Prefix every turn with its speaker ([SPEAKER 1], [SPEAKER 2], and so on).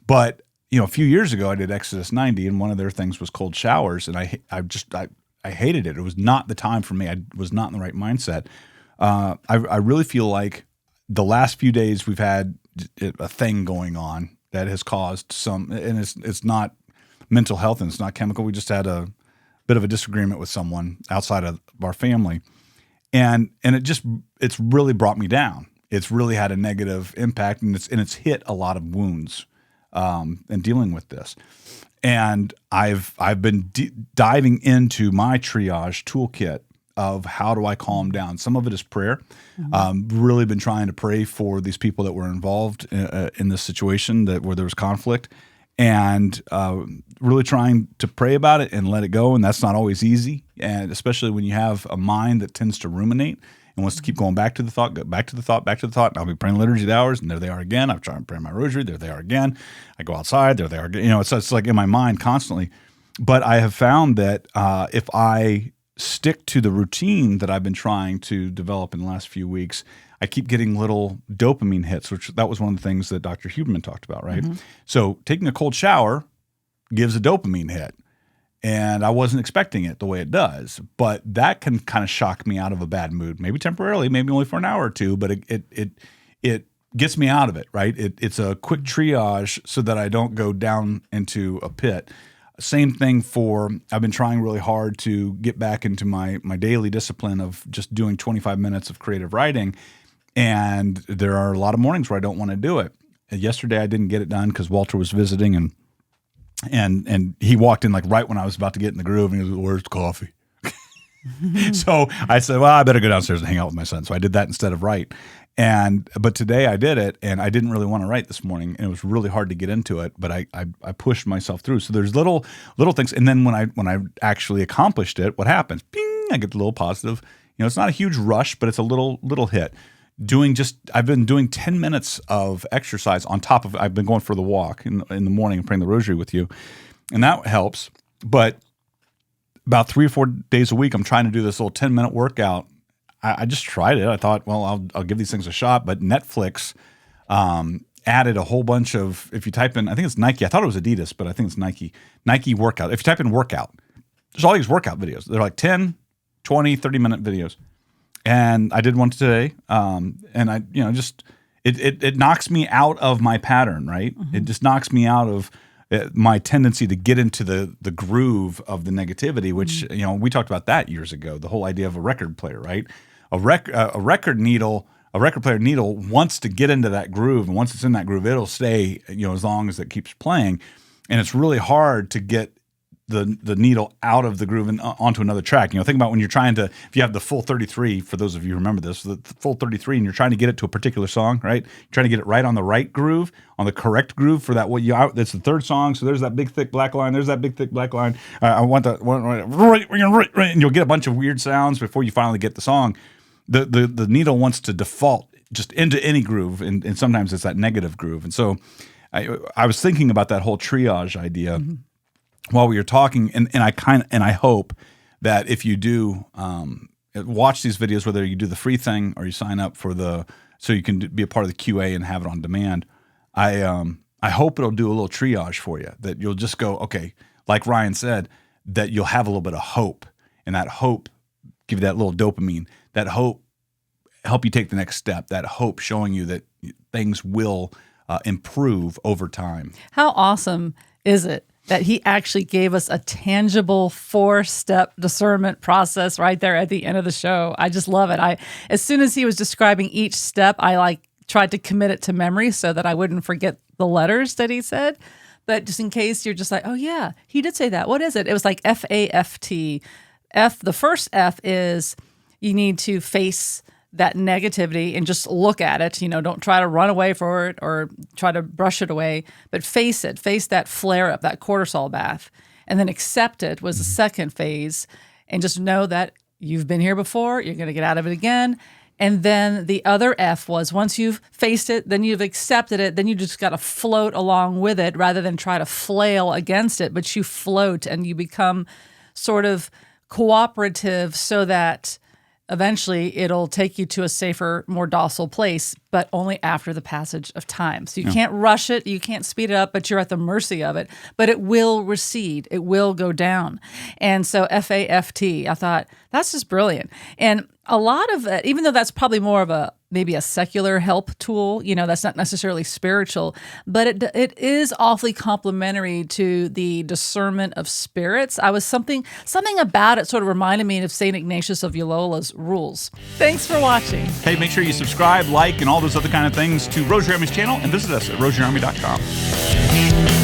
[SPEAKER 1] But a few years ago, I did Exodus 90, and one of their things was cold showers, and I hated it. It was not the time for me. I was not in the right mindset. I really feel like the last few days we've had a thing going on that has caused some, and it's not mental health and it's not chemical. We just had a bit of a disagreement with someone outside of our family, and it's really brought me down. It's really had a negative impact, and it's hit a lot of wounds in dealing with this. And I've been diving into my triage toolkit of how do I calm down. Some of it is prayer. Really been trying to pray for these people that were involved in this situation where there was conflict, and really trying to pray about it and let it go. And that's not always easy, and especially when you have a mind that tends to ruminate and wants to keep going back to the thought, go back to the thought, back to the thought. And I'll be praying liturgy hours, and there they are again. I'm trying to pray my rosary. There they are again. I go outside. There they are again. It's like in my mind constantly. But I have found that if I stick to the routine that I've been trying to develop in the last few weeks, I keep getting little dopamine hits, which that was one of the things that Dr. Huberman talked about, right? So taking a cold shower gives a dopamine hit. And I wasn't expecting it the way it does, but that can kind of shock me out of a bad mood, maybe temporarily, maybe only for an hour or two, but it gets me out of it, right? It's a quick triage so that I don't go down into a pit. Same thing I've been trying really hard to get back into my daily discipline of just doing 25 minutes of creative writing, and there are a lot of mornings where I don't want to do it. Yesterday I didn't get it done because Walter was visiting, and he walked in like right when I was about to get in the groove, and he was like, "Where's the coffee?" So I said, well, I better go downstairs and hang out with my son. So I did that instead of write. But today I did it, and I didn't really want to write this morning, and it was really hard to get into it, but I pushed myself through. So there's little things. And then when I actually accomplished it, what happens? Bing, I get the little positive. It's not a huge rush, but it's a little hit. I've been doing 10 minutes of exercise on top of, I've been going for the walk in the morning and praying the rosary with you, and that helps. But about 3 or 4 days a week, I'm trying to do this little 10-minute workout. I just tried it. I thought, well, I'll give these things a shot. But Netflix added a whole bunch of, if you type in, I think it's Nike. I thought it was Adidas, but I think it's Nike workout. If you type in workout, there's all these workout videos. They're like 10, 20, 30-minute videos. And I did one today, and I, it knocks me out of my pattern, right? It just knocks me out of my tendency to get into the groove of the negativity, which, we talked about that years ago, the whole idea of a record player, right? A record player needle wants to get into that groove, and once it's in that groove, it'll stay, as long as it keeps playing. And it's really hard to get the needle out of the groove and onto another track. Think about when you're trying to, if you have the full 33, for those of you who remember this, the full 33, and you're trying to get it to a particular song, right? You're trying to get it right on the right groove, on the correct groove for that. That's the third song. So there's that big thick black line. There's that big thick black line. I want that right, and you'll get a bunch of weird sounds before you finally get the song. The needle wants to default just into any groove, and sometimes it's that negative groove. And so I was thinking about that whole triage idea. While we were talking, and I hope that if you do watch these videos, whether you do the free thing or you sign up for so you can be a part of the QA and have it on demand, I hope it'll do a little triage for you, that you'll just go, okay, like Ryan said, that you'll have a little bit of hope, and that hope give you that little dopamine, that hope help you take the next step, that hope showing you that things will improve over time.
[SPEAKER 2] How awesome is it that he actually gave us a tangible 4-step discernment process right there at the end of the show? I just love it. As soon as he was describing each step, I tried to commit it to memory so that I wouldn't forget the letters that he said. But just in case you're just like, oh yeah, he did say that. What is it? It was like FAFT. The first F is you need to face that negativity and just look at it. Don't try to run away for it or try to brush it away, but face it. Face that flare up, that cortisol bath. And then accept it was the second phase. And just know that you've been here before, you're going to get out of it again. And then the other F was, once you've faced it, then you've accepted it, then you just got to float along with it rather than try to flail against it, but you float and you become sort of cooperative so that eventually it'll take you to a safer, more docile place, but only after the passage of time. So you can't rush it, you can't speed it up, but you're at the mercy of it. But it will recede, it will go down. And so FAFT, I thought, that's just brilliant. And a lot of it, even though that's probably more of maybe a secular help tool, that's not necessarily spiritual, but it is awfully complementary to the discernment of spirits. I was something about it sort of reminded me of St. Ignatius of Loyola's rules. Thanks for watching.
[SPEAKER 1] Hey, make sure you subscribe, like, and all those other kind of things to Rosary Army's channel, and visit us at rosaryarmy.com.